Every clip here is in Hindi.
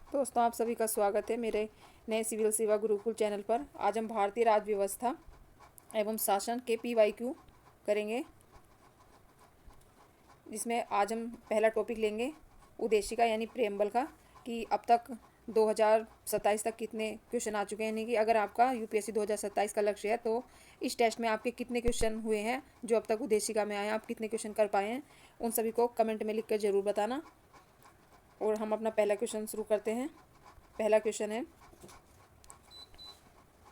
दोस्तों, आप सभी का स्वागत है मेरे नए सिविल सेवा गुरुकुल चैनल पर। आज हम भारतीय राज्य व्यवस्था एवं शासन के PYQ करेंगे, जिसमें आज हम पहला टॉपिक लेंगे उद्देशिका यानी प्रेम्बल का, कि अब तक 2027 तक कितने क्वेश्चन आ चुके हैं। यानी कि अगर आपका UPSC 2027 का लक्ष्य है तो इस टेस्ट में आपके कितने क्वेश्चन हुए हैं, जो अब तक उद्देशिका में आए हैं, आप कितने क्वेश्चन कर पाए हैं, उन सभी को कमेंट में लिख कर ज़रूर बताना। और हम अपना पहला क्वेश्चन शुरू करते हैं। पहला क्वेश्चन है,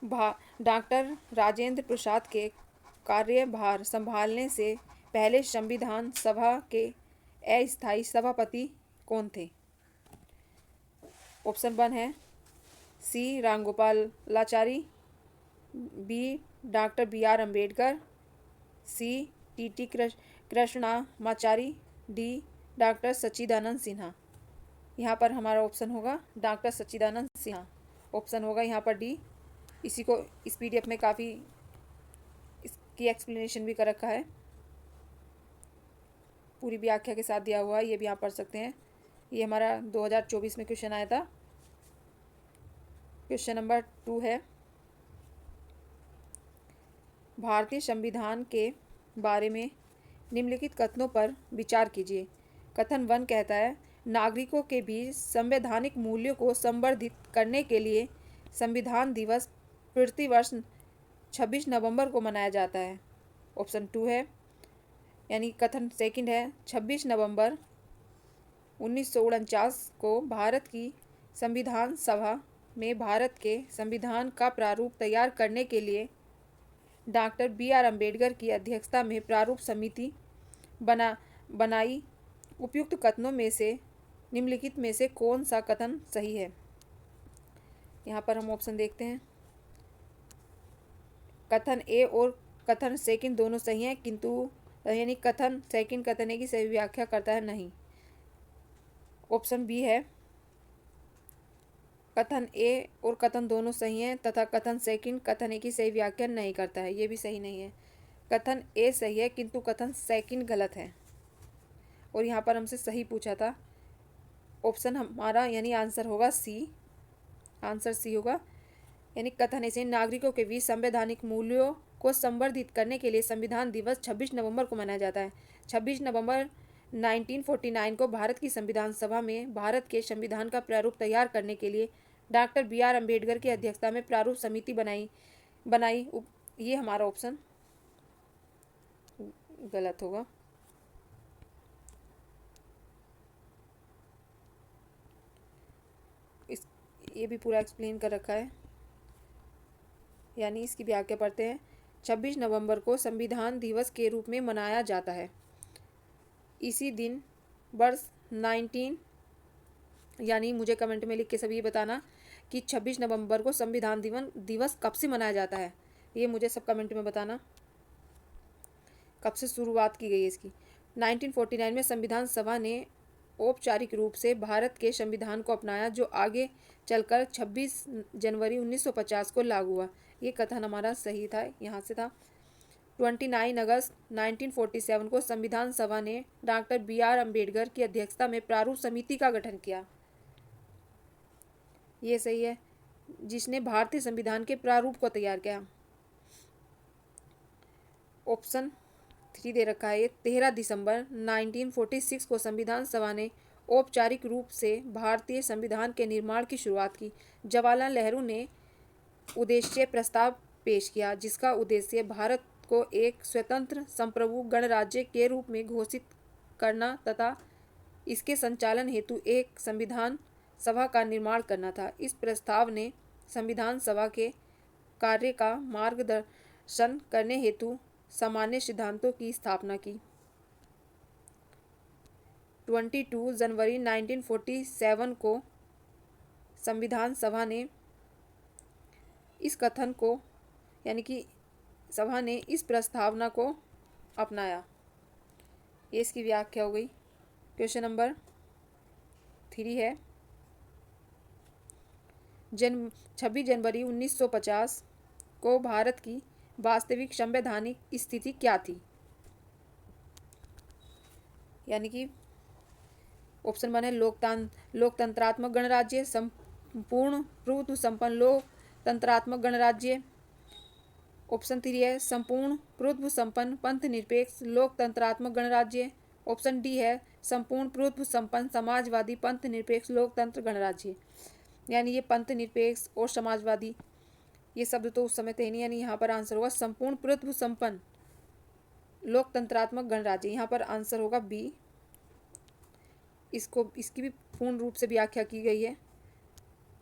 डॉक्टर राजेंद्र प्रसाद के कार्यभार संभालने से पहले संविधान सभा के अस्थायी सभापति कौन थे? ऑप्शन 1 है C Ramgopalachari, B doctor BR Ambedkar, C TT Krishnamachari, D doctor Sachchidanand Sinha. यहाँ पर हमारा ऑप्शन होगा डॉक्टर सच्चिदानंद सिन्हा। ऑप्शन होगा यहाँ पर D। इसी को इस PDF में काफ़ी इसकी एक्सप्लेनेशन भी कर रखा है, पूरी व्याख्या के साथ दिया हुआ है, ये भी आप पढ़ सकते हैं। ये हमारा 2024 में क्वेश्चन आया था। क्वेश्चन नंबर 2 है, भारतीय संविधान के बारे में निम्नलिखित कथनों पर विचार कीजिए। कथन 1 कहता है, नागरिकों के बीच संवैधानिक मूल्यों को संवर्धित करने के लिए संविधान दिवस प्रतिवर्ष 26 नवंबर को मनाया जाता है। ऑप्शन 2 है, यानी कथन सेकंड है, 26 नवंबर 1949 को भारत की संविधान सभा में भारत के संविधान का प्रारूप तैयार करने के लिए डॉक्टर BR अम्बेडकर की अध्यक्षता में प्रारूप समिति बनाई। उपयुक्त कथनों में से निम्नलिखित में से कौन सा कथन सही है? यहाँ पर हम ऑप्शन देखते हैं। कथन ए और कथन सेकंड दोनों सही हैं, किंतु यानी कथन सेकंड कथन ए की सही व्याख्या करता है नहीं। ऑप्शन बी है, कथन ए और कथन दोनों सही हैं तथा कथन सेकंड कथन ए की सही व्याख्या नहीं करता है, ये भी सही नहीं है। कथन ए सही है किंतु कथन सेकंड गलत है। और यहाँ पर हमसे सही पूछा था। ऑप्शन हमारा यानी आंसर होगा सी। आंसर सी होगा, यानी कथन ऐसे नागरिकों के बीच संवैधानिक मूल्यों को संवर्धित करने के लिए संविधान दिवस 26 नवंबर को मनाया जाता है। 26 नवंबर 1949 को भारत की संविधान सभा में भारत के संविधान का प्रारूप तैयार करने के लिए डॉक्टर BR अम्बेडकर की अध्यक्षता में प्रारूप समिति बनाई। ये हमारा ऑप्शन गलत होगा। ये भी पूरा एक्सप्लेन कर रखा है, यानी इसकी व्याख्या पढ़ते हैं। 26 नवंबर को संविधान दिवस के रूप में मनाया जाता है। इसी दिन वर्ष 19 यानी मुझे कमेंट में लिख के सभी बताना कि 26 नवंबर को संविधान दिवस कब से मनाया जाता है। ये मुझे सब कमेंट में बताना, कब से शुरुआत की गई है इसकी। 1949 में संविधान सभा ने औपचारिक रूप से भारत के संविधान को अपनाया, जो आगे चलकर 26 जनवरी 1950 को लागू हुआ। ये कथन हमारा सही था, यहाँ से था। 29 अगस्त 1947 को संविधान सभा ने डॉक्टर BR अम्बेडकर की अध्यक्षता में प्रारूप समिति का गठन किया। ये सही है, जिसने भारतीय संविधान के प्रारूप को तैयार किया। ऑप्शन 3 दे रखा है, 13 दिसंबर 1946 को संविधान सभा ने औपचारिक रूप से भारतीय संविधान के निर्माण की शुरुआत की। जवाहरलाल नेहरू ने उद्देश्य प्रस्ताव पेश किया, जिसका उद्देश्य भारत को एक स्वतंत्र संप्रभु गणराज्य के रूप में घोषित करना तथा इसके संचालन हेतु एक संविधान सभा का निर्माण करना था। इस प्रस्ताव ने संविधान सभा के कार्य का मार्गदर्शन करने हेतु सामान्य सिद्धांतों की स्थापना की। 22 जनवरी 1947 को संविधान सभा ने इस कथन को यानी कि सभा ने इस प्रस्तावना को अपनाया। ये इसकी व्याख्या हो गई। क्वेश्चन नंबर 3 है, 26 जनवरी 1950 को भारत की वास्तविक संवैधानिक स्थिति क्या थी? यानी कि ऑप्शन 1 है लोकतंत्रात्मक गणराज्य, संपूर्ण प्रभुत्व संपन्न लोकतंत्रात्मक गणराज्य। ऑप्शन 3 है संपूर्ण प्रभुत्व संपन्न पंथ निरपेक्ष लोकतंत्रात्मक गणराज्य। ऑप्शन डी है संपूर्ण प्रभुत्व संपन्न समाजवादी पंथ निरपेक्ष लोकतंत्र गणराज्य। यानी ये पंथ निरपेक्ष और समाजवादी ये शब्द तो उस समय थे नहीं, यानी यहाँ पर आंसर होगा संपूर्ण प्रभुत्व संपन्न लोकतंत्रात्मक गणराज्य। यहाँ पर आंसर होगा बी। इसकी भी पूर्ण रूप से व्याख्या की गई है।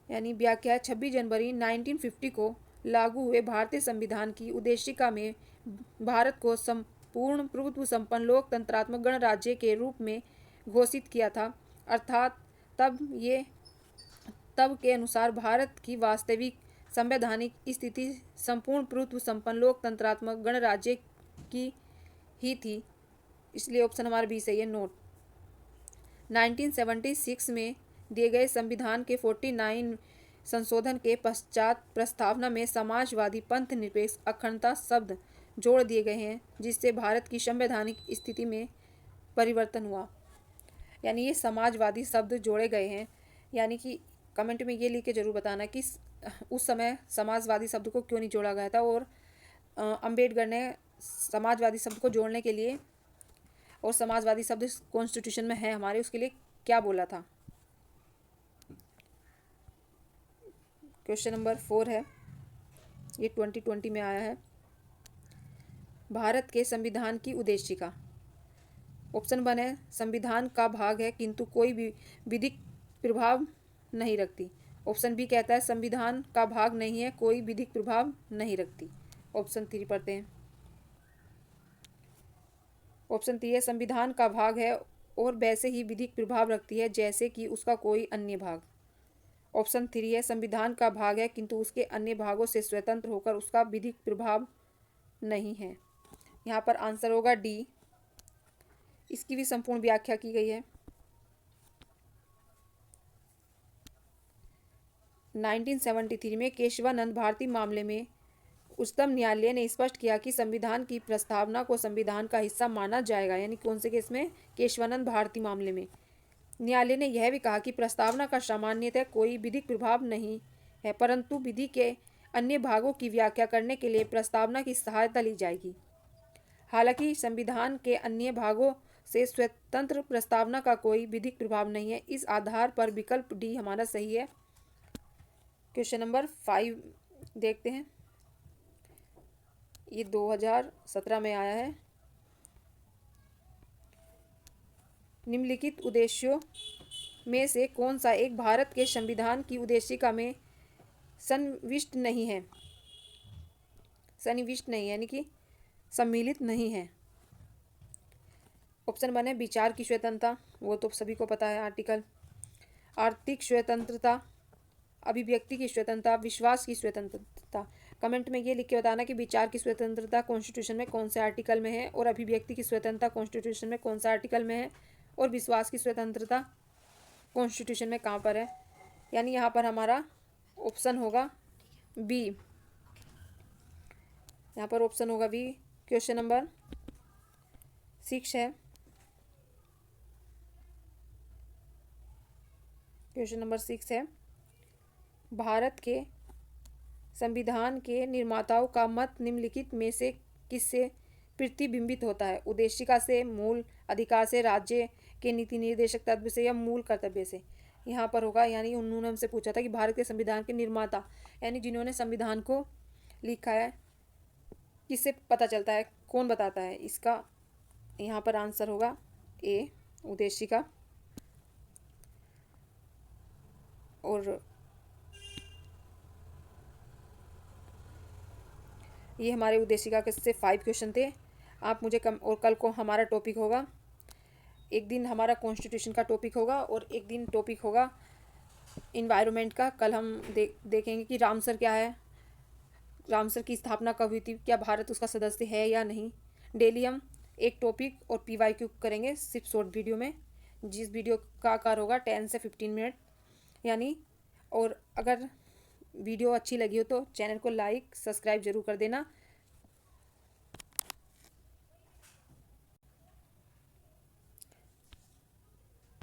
यानी व्याख्या 26 जनवरी 1950 को लागू हुए भारतीय संविधान की उद्देशिका में भारत को संपूर्ण प्रभुत्व संपन्न लोकतंत्रात्मक गणराज्य के रूप में घोषित किया था। अर्थात तब के अनुसार भारत की वास्तविक संवैधानिक स्थिति संपूर्ण प्रभुत्व संपन्न लोकतंत्रात्मक गणराज्य की ही थी। इसलिए ऑप्शन हमारा बी सही है, नोट। 1976 में दिए गए संविधान के 49 संशोधन के पश्चात प्रस्तावना में समाजवादी पंथ निरपेक्ष अखंडता शब्द जोड़ दिए गए हैं, जिससे भारत की संवैधानिक स्थिति में परिवर्तन हुआ। यानी ये समाजवादी शब्द जोड़े गए हैं। यानी कि कमेंट में ये लिख के जरूर बताना कि उस समय समाजवादी शब्द को क्यों नहीं जोड़ा गया था और अंबेडकर ने समाजवादी शब्द को जोड़ने के लिए और समाजवादी शब्द कॉन्स्टिट्यूशन में है हमारे, उसके लिए क्या बोला था। क्वेश्चन नंबर 4 है, ये 2020 में आया है। भारत के संविधान की उद्देशिका। ऑप्शन 1 है संविधान का भाग है किंतु कोई भी विधिक प्रभाव नहीं रखती। ऑप्शन बी कहता है संविधान का भाग नहीं है, कोई विधिक प्रभाव नहीं रखती। ऑप्शन 3 पढ़ते हैं। ऑप्शन 3 है संविधान का भाग है और वैसे ही विधिक प्रभाव रखती है जैसे कि उसका कोई अन्य भाग। ऑप्शन 3 है संविधान का भाग है किंतु उसके अन्य भागों से स्वतंत्र होकर उसका विधिक प्रभाव नहीं है। यहाँ पर आंसर होगा डी। इसकी भी संपूर्ण व्याख्या की गई है। 1973 में केशवानंद भारती मामले में उच्चतम न्यायालय ने स्पष्ट किया कि संविधान की प्रस्तावना को संविधान का हिस्सा माना जाएगा। यानी कौन से केस में? केशवानंद भारती मामले में। न्यायालय ने यह भी कहा कि प्रस्तावना का सामान्यतः कोई विधिक प्रभाव नहीं है, परंतु विधि के अन्य भागों की व्याख्या करने के लिए प्रस्तावना की सहायता ली जाएगी। हालांकि संविधान के अन्य भागों से स्वतंत्र प्रस्तावना का कोई विधिक प्रभाव नहीं है। इस आधार पर विकल्प डी हमारा सही है। क्वेश्चन नंबर 5 देखते हैं। ये 2017 में आया है। निम्नलिखित उद्देश्यों में से कौन सा एक भारत के संविधान की उद्देशिका में सन्निविष्ट नहीं है? सन्निविष्ट नहीं यानी कि सम्मिलित नहीं है। ऑप्शन 1 है विचार की स्वतंत्रता, वो तो सभी को पता है आर्टिकल। आर्थिक स्वतंत्रता, अभिव्यक्ति की स्वतंत्रता, विश्वास की स्वतंत्रता। कमेंट में ये लिख के बताना कि विचार की स्वतंत्रता कॉन्स्टिट्यूशन में कौन से आर्टिकल में है और अभिव्यक्ति की स्वतंत्रता कॉन्स्टिट्यूशन में कौन सा आर्टिकल में है और विश्वास की स्वतंत्रता कॉन्स्टिट्यूशन में कहाँ पर है। यानी यहाँ पर हमारा ऑप्शन होगा बी। यहाँ पर ऑप्शन होगा बी। क्वेश्चन नंबर 6 है। क्वेश्चन नंबर 6 है, भारत के संविधान के निर्माताओं का मत निम्नलिखित में से किससे प्रतिबिंबित होता है? उद्देशिका से, मूल अधिकार से, राज्य के नीति निर्देशक तत्व से या मूल कर्तव्य से? यहाँ पर होगा, यानी उन्होंने हमसे पूछा था कि भारत के संविधान के निर्माता यानी जिन्होंने संविधान को लिखा है किससे पता चलता है, कौन बताता है? इसका यहाँ पर आंसर होगा ए, उद्देशिका। और ये हमारे उद्देशिका के से 5 क्वेश्चन थे। आप मुझे और कल को हमारा टॉपिक होगा, एक दिन हमारा कॉन्स्टिट्यूशन का टॉपिक होगा और एक दिन टॉपिक होगा इन्वायरमेंट का। कल हम देखेंगे कि रामसर क्या है, रामसर की स्थापना कब हुई थी, क्या भारत उसका सदस्य है या नहीं। डेली हम एक टॉपिक और PYQ करेंगे सिर्फ शॉर्ट वीडियो में, जिस वीडियो का आकार होगा 10 से 15 मिनट यानी। और अगर वीडियो अच्छी लगी हो तो चैनल को लाइक सब्सक्राइब जरूर कर देना।